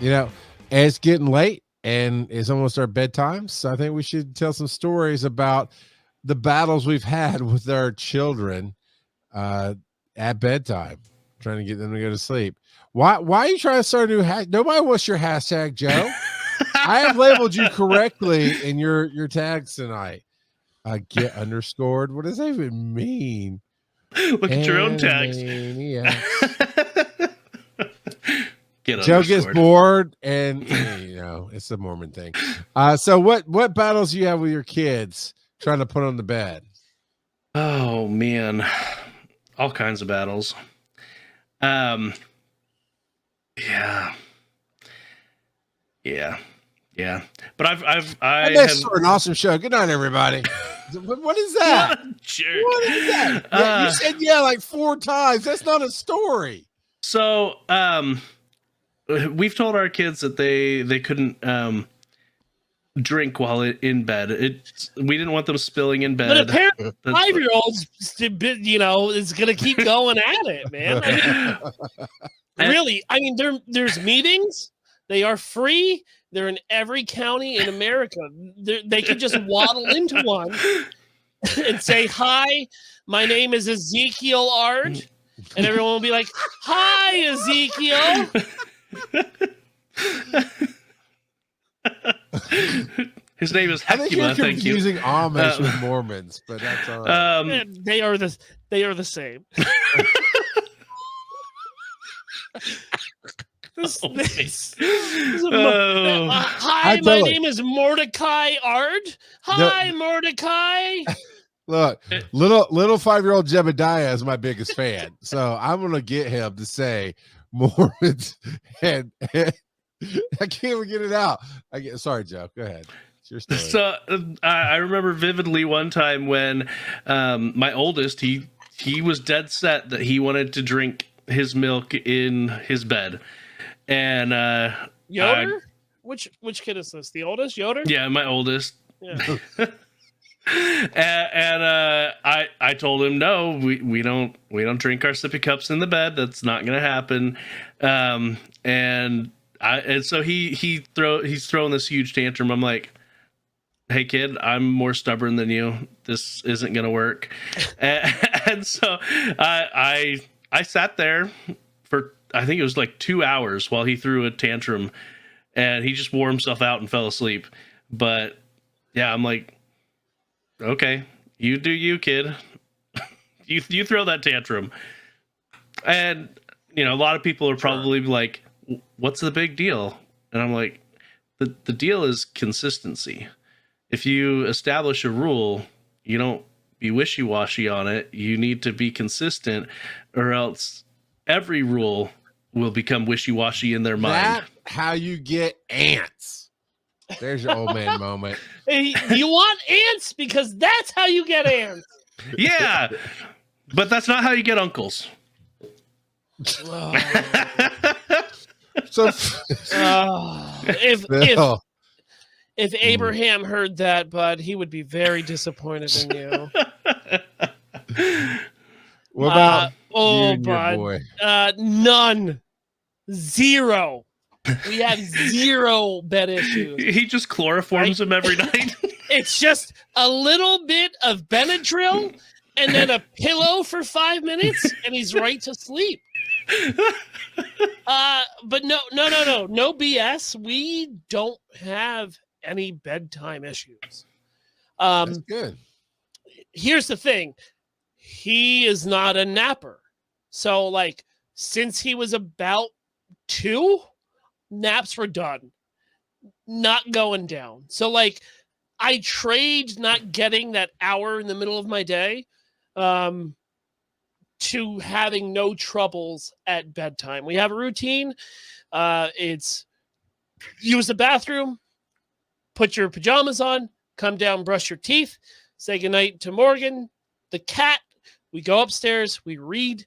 And it's getting late and it's almost our bedtime. So I think we should tell some stories about the battles we've had with our children at bedtime, trying to get them to go to sleep. Why are you trying to start a new hashtag? Nobody wants your hashtag, Joe. I have labeled you correctly in your tags tonight. Get underscored. What does that even mean? Look at your own tags. Joe gets bored, and it's a Mormon thing. So what battles do you have with your kids trying to put on the bed? Oh man, all kinds of battles. Yeah. But I have an awesome show. Good night, everybody. What is that? What is that? Yeah, you said like 4 times. That's not a story. So, we've told our kids that they couldn't drink while in bed. We didn't want them spilling in bed. But apparently, 5-year-olds, is going to keep going at it, man. Really, there's meetings. They are free. They're in every county in America. They could just waddle into one and say, "Hi, my name is Ezekiel Ard," and everyone will be like, "Hi, Ezekiel." His name is Hekima. Thank you. Using Amish with Mormons, but that's all right. They are the same. Hi, my name is Mordecai Ard. Hi, Mordecai. Look, little 5-year-old Jebediah is my biggest fan, so I'm gonna get him to say Mormons, and I can't even get it out. Sorry, Joe. Go ahead. It's your story. So I remember vividly one time when my oldest he was dead set that he wanted to drink his milk in his bed. And Yoder? Which kid is this? The oldest, Yoder? Yeah, my oldest. Yeah. and I told him no, we don't drink our sippy cups in the bed. That's not gonna happen. And so he's throwing this huge tantrum. I'm like, hey kid, I'm more stubborn than you. This isn't gonna work. and so I sat there for, I think it was like 2 hours while he threw a tantrum, and he just wore himself out and fell asleep. But yeah, I'm like, okay, you do you, kid. you throw that tantrum. And a lot of people are probably like, what's the big deal? And I'm like, the deal is consistency. If you establish a rule, you don't be wishy-washy on it. You need to be consistent, or else every rule will become wishy-washy in their mind. That's how you get ants. There's your old man moment. Hey, you want ants because that's how you get ants. Yeah, but that's not how you get uncles. Oh. So if Abraham heard that, bud, he would be very disappointed in you. What about you and your boy? None. 0. We have 0 bed issues. He just chloroforms him every night. It's just a little bit of Benadryl and then a pillow for 5 minutes, and he's right to sleep. But no BS. We don't have any bedtime issues. That's good. Here's the thing. He is not a napper. So since he was about 2, naps were done. Not going down. So I trade not getting that hour in the middle of my day to having no troubles at bedtime. We have a routine. It's use the bathroom, put your pajamas on, come down, brush your teeth, say goodnight to Morgan, the cat. We go upstairs, we read,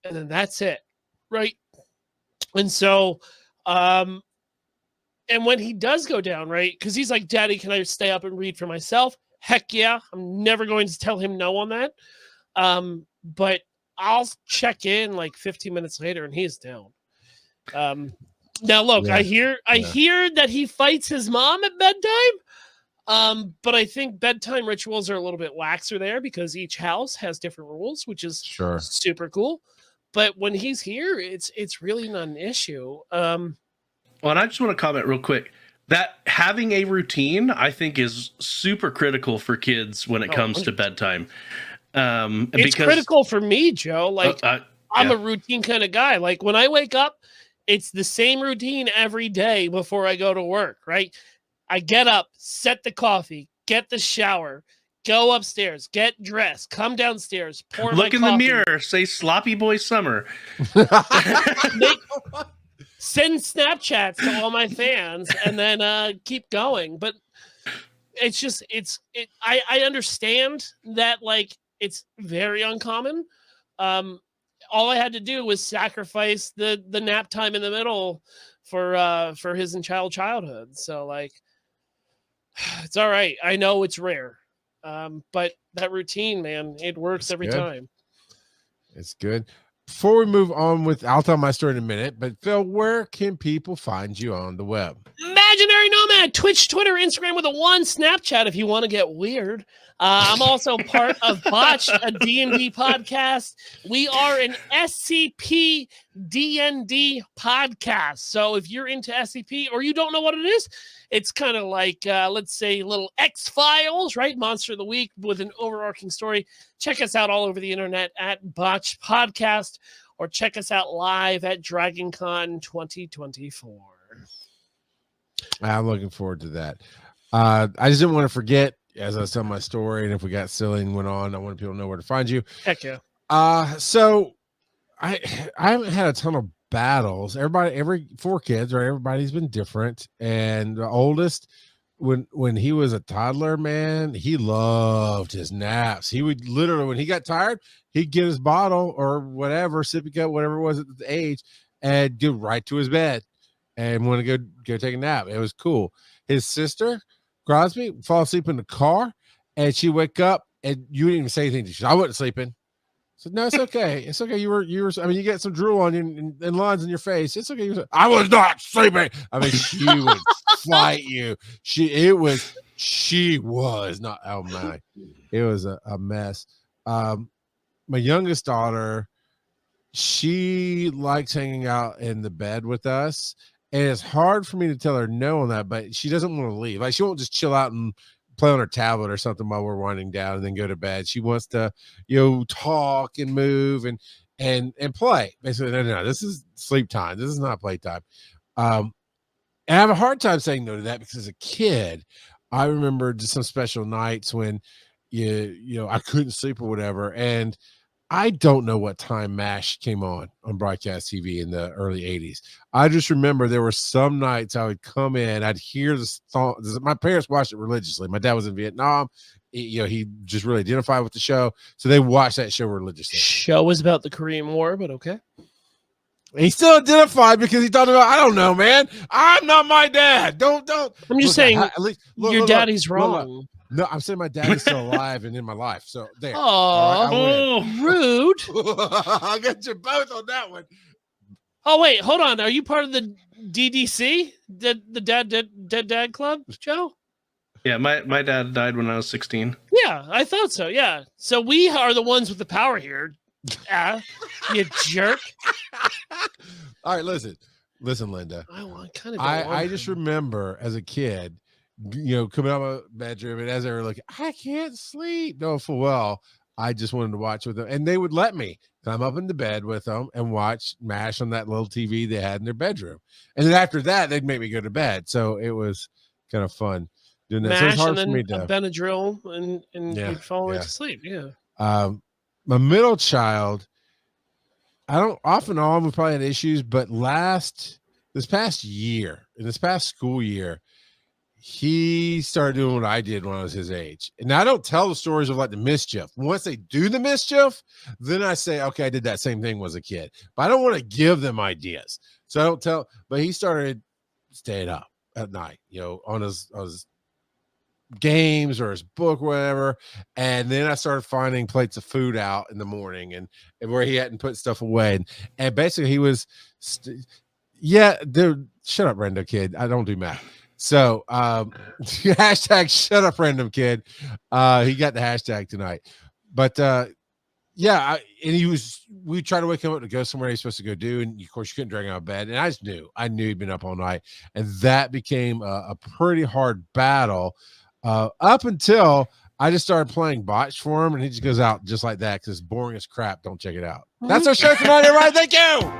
and then that's it, right? And so, and when he does go down, right, because he's like, Daddy, can I stay up and read for myself? Heck yeah. I'm never going to tell him no on that. But I'll check in 15 minutes later, and he's down. Now, look, Yeah. I hear that he fights his mom at bedtime. But I think bedtime rituals are a little bit laxer there because each house has different rules, which is Sure. super cool. But when he's here, it's really not an issue. Well, and I just want to comment real quick that having a routine, I think, is super critical for kids when it comes to 100%. bedtime. It's critical for me, Joe. Like, I'm yeah. a routine kind of guy. Like, when I wake up, it's the same routine every day before I go to work, right? I get up, set the coffee, get the shower, go upstairs, get dressed, come downstairs, pour Look my in the coffee, mirror, say "Sloppy Boy Summer." send Snapchats to all my fans, and then keep going. But it's just I understand that, like, it's very uncommon. All I had to do was sacrifice the nap time in the middle for his and childhood. So, like, it's all right. I know it's rare. But that routine, man, it works It's every good. time. It's good. Before we move on with, I'll tell my story in a minute, but Phil, where can people find you on the web? Imaginary Nomad, Twitch, Twitter, Instagram with a 1, Snapchat if you want to get weird. I'm also part of Botched, a D&D podcast. We are an SCP D&D podcast. So if you're into SCP or you don't know what it is, it's kind of like, let's say, little X-Files, right? Monster of the Week with an overarching story. Check us out all over the internet at Botched Podcast, or check us out live at DragonCon 2024. I'm looking forward to that. I just didn't want to forget as I was telling my story, and if we got silly and went on, I want people to know where to find you. Heck yeah. So I haven't had a ton of battles. Every 4 kids, right? Everybody's been different. And the oldest, when he was a toddler, man, he loved his naps. He would literally, when he got tired, he'd get his bottle or whatever, sippy cup, whatever it was at the age, and go right to his bed and want to go take a nap. It was cool. His sister, Crosby, fall asleep in the car, and she wake up, and you didn't even say anything. She said, I wasn't sleeping. So no, it's okay. It's okay. You were. I mean, you get some drool on you and lines in your face. It's okay. I was not sleeping. I mean, she would fight you. She was not. Oh my, it was a mess. My youngest daughter, she likes hanging out in the bed with us, and it's hard for me to tell her no on that. But she doesn't want to leave. Like, she won't just chill out and play on her tablet or something while we're winding down and then go to bed. She wants to, talk and move and play. Basically, no, this is sleep time. This is not playtime. And I have a hard time saying no to that because as a kid, I remember just some special nights when I couldn't sleep or whatever. And I don't know what time MASH came on broadcast TV in the early 80s. I just remember there were some nights I would come in, I'd hear the song. My parents watched it religiously. My dad was in Vietnam. He just really identified with the show. So they watched that show religiously. Show was about the Korean War, but okay. He still identified because he thought about, I don't know, man. I'm not my dad. Don't. I'm just saying, your daddy's wrong. Look. No, I'm saying my dad is still alive and in my life. So there. Oh, right, rude. I'll get you both on that one. Oh, wait, hold on. Are you part of the DDC? The Dad Club, Joe? Yeah, my dad died when I was 16. Yeah, I thought so. Yeah. So we are the ones with the power here. You jerk. All right, listen, Linda. I just remember as a kid, coming out of my bedroom, and as they were looking, I can't sleep. No, full well, I just wanted to watch with them, and they would let me climb up into bed with them and watch MASH on that little TV they had in their bedroom. And then after that, they'd make me go to bed. So it was kind of fun doing that. MASH, so it's hard and then for me to Benadryl and you'd fall right to sleep. Yeah. My middle child, I don't often on. We probably had issues, but this past school year, he started doing what I did when I was his age. And I don't tell the stories of like the mischief. Once they do the mischief, then I say, okay, I did that same thing as a kid. But I don't want to give them ideas. So I don't tell. But he started staying up at night, on his games or his book, whatever. And then I started finding plates of food out in the morning and where he hadn't put stuff away. And basically he was Yeah, dude, shut up, random kid. I don't do math. So hashtag shut up, random kid. He got the hashtag tonight. But yeah, we tried to wake him up to go somewhere he's supposed to go do, and of course you couldn't drag him out of bed. And I knew he'd been up all night, and that became a pretty hard battle up until I just started playing botch for him, and he just goes out just like that because it's boring as crap. Don't check it out. That's our show tonight, everybody. Thank you.